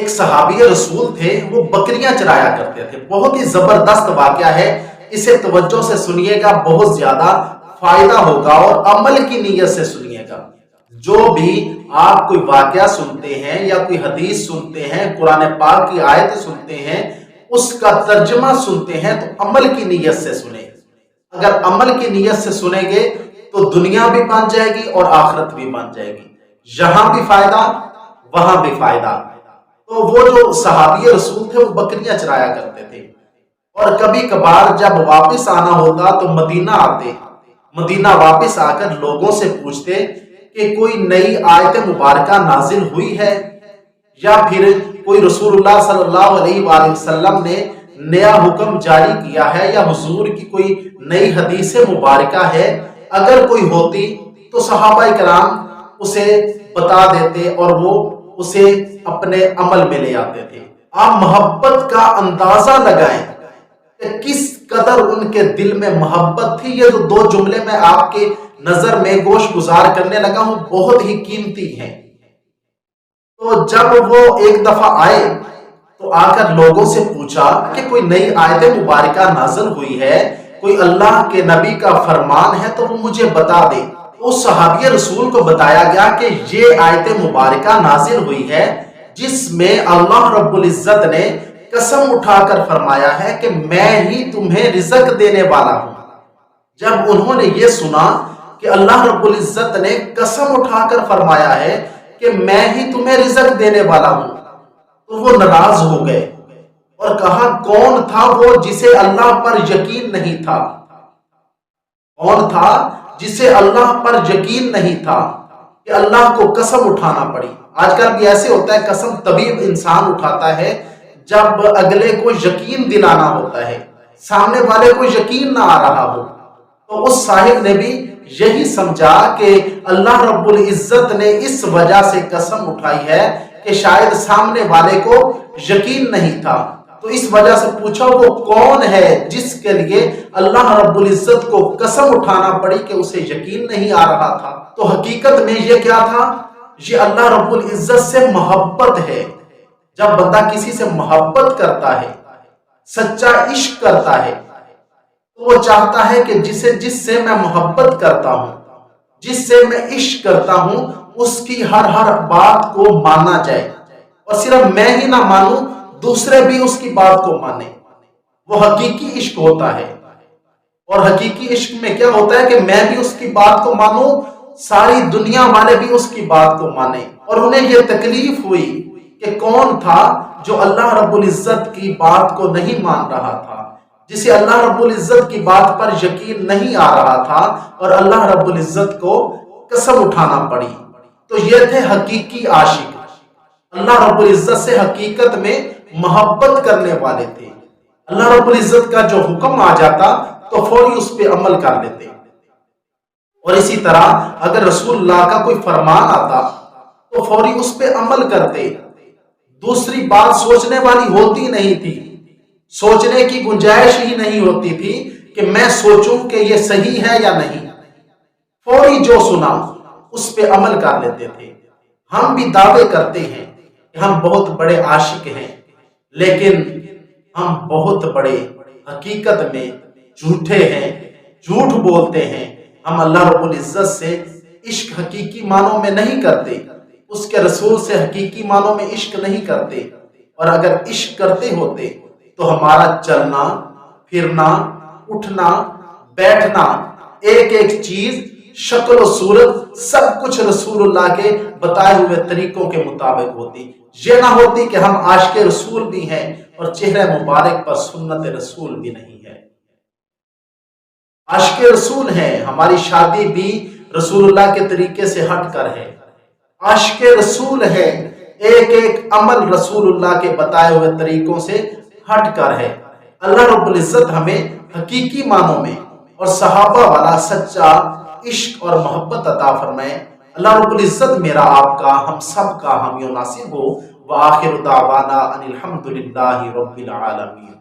ایک صحابی رسول تھے، وہ بکریاں چرایا کرتے تھے. بہت ہی زبردست واقعہ ہے، اسے توجہ سے سنیے گا، بہت زیادہ فائدہ ہوگا، اور عمل کی نیت سے سنیے گا. جو بھی آپ کوئی واقعہ سنتے ہیں یا کوئی حدیث سنتے ہیں، قرآن پاک کی آیت سنتے ہیں، اس کا ترجمہ سنتے ہیں تو عمل کی نیت سے سنیں. اگر عمل کی نیت سے سنیں گے تو دنیا بھی بن جائے گی اور آخرت بھی بن جائے گی، یہاں بھی فائدہ وہاں بھی فائدہ. تو وہ جو صحابی رسول تھے وہ بکریاں چرایا کرتے تھے، اور کبھی کبھار جب واپس آنا ہوتا تو مدینہ آتے، مدینہ واپس آ کر لوگوں سے پوچھتے کہ کوئی نئی آیت مبارکہ نازل ہوئی ہے، یا پھر کوئی رسول اللہ صلی اللہ علیہ وآلہ وسلم نے نیا حکم جاری کیا ہے، یا حضور کی کوئی نئی حدیث مبارکہ ہے. اگر کوئی ہوتی تو صحابہ کرام اسے بتا دیتے اور وہ اسے اپنے عمل میں لے آتے تھے. آپ محبت کا اندازہ لگائیں کہ کس قدر ان کے دل میں محبت تھی. یہ جو دو جملے میں آپ کے نظر میں گوش گزار کرنے لگا ہوں بہت ہی قیمتی ہیں. تو جب وہ ایک دفعہ آئے تو آ کر لوگوں سے پوچھا کہ کوئی نئی آیت مبارکہ نازل ہوئی ہے، کوئی اللہ کے نبی کا فرمان ہے تو وہ مجھے بتا دے. اس صحابی رسول کو بتایا گیا کہ یہ آیت مبارکہ نازل ہوئی ہے جس میں اللہ رب العزت نے قسم اٹھا کر فرمایا ہے کہ میں ہی تمہیں رزق دینے والا ہوں. جب انہوں نے یہ سنا کہ اللہ رب العزت نے قسم اٹھا کر فرمایا ہے کہ میں ہی تمہیں رزق دینے والا ہوں، تو وہ ناراض ہو گئے اور کہا کون تھا وہ جسے اللہ پر یقین نہیں تھا؟ کون تھا جسے اللہ پر یقین نہیں تھا کہ اللہ کو قسم اٹھانا پڑی؟ آج کل بھی ایسے ہوتا ہے، قسم تبھی انسان اٹھاتا ہے جب اگلے کو یقین دلانا ہوتا ہے، سامنے والے کو یقین نہ آ رہا ہو. تو اس صاحب نے بھی یہی سمجھا کہ اللہ رب العزت نے اس وجہ سے قسم اٹھائی ہے کہ شاید سامنے والے کو یقین نہیں تھا، تو اس وجہ سے پوچھا وہ کون ہے جس کے لیے اللہ رب العزت کو قسم اٹھانا پڑی کہ اسے یقین نہیں آ رہا تھا. تو حقیقت میں یہ کیا تھا؟ یہ اللہ رب العزت سے محبت ہے. جب بندہ کسی سے محبت کرتا ہے، سچا عشق کرتا ہے، تو وہ چاہتا ہے کہ جس سے میں محبت کرتا ہوں، جس سے میں عشق کرتا ہوں، اس کی ہر بات کو مانا جائے، اور صرف میں ہی نہ مانوں، دوسرے بھی اس کی بات کو مانے. وہ حقیقی عشق ہوتا ہے. اور حقیقی عشق میں کیا ہوتا ہے کہ میں بھی اس کی بات کو مانوں، ساری دنیا والے بھی اس کی بات کو مانے. اور انہیں یہ تکلیف ہوئی کہ کون تھا جو اللہ رب العزت کی بات کو نہیں مان رہا تھا، جسے اللہ رب العزت کی بات پر یقین نہیں آ رہا تھا، اور اللہ رب العزت کو قسم اٹھانا پڑی. تو یہ تھے حقیقی عاشق، اللہ رب العزت سے حقیقت میں محبت کرنے والے تھے. اللہ رب العزت کا جو حکم آ جاتا تو فوری اس پہ عمل کر لیتے. اور اسی طرح اگر رسول اللہ کا کوئی فرمان آتا تو فوری اس پہ عمل کرتے. دوسری بات سوچنے والی ہوتی نہیں تھی، سوچنے کی گنجائش ہی نہیں ہوتی تھی کہ میں سوچوں کہ یہ صحیح ہے یا نہیں. فوری جو سنا اس پہ عمل کر لیتے تھے. ہم بھی دعوے کرتے ہیں کہ ہم بہت بڑے عاشق ہیں، لیکن ہم بہت بڑے حقیقت میں جھوٹے ہیں، جھوٹ بولتے ہیں. ہم اللہ رب العزت سے عشق حقیقی معنوں میں نہیں کرتے، اس کے رسول سے حقیقی معنوں میں عشق نہیں کرتے. اور اگر عشق کرتے ہوتے تو ہمارا چلنا پھرنا اٹھنا بیٹھنا ایک ایک چیز شکل و صورت سب کچھ رسول اللہ کے بتائے ہوئے طریقوں کے مطابق ہوتی. یہ نہ ہوتی کہ ہم عاشق رسول بھی ہیں اور چہرہ مبارک پر سنت رسول بھی نہیں ہے. عاشق رسول ہیں، ہماری شادی بھی رسول اللہ کے طریقے سے ہٹ کر ہے. عاشق رسول ہے، ایک ایک عمل رسول اللہ کے بتائے ہوئے طریقوں سے ہٹ کر ہے. اللہ رب العزت ہمیں حقیقی معنوں میں اور صحابہ والا سچا عشق اور محبت عطا فرمائے. اللہ رب العزت میرا آپ کا ہم سب کا حامی و ناصر ہو. وآخر دعوانا ان الحمد للہ رب العالمین.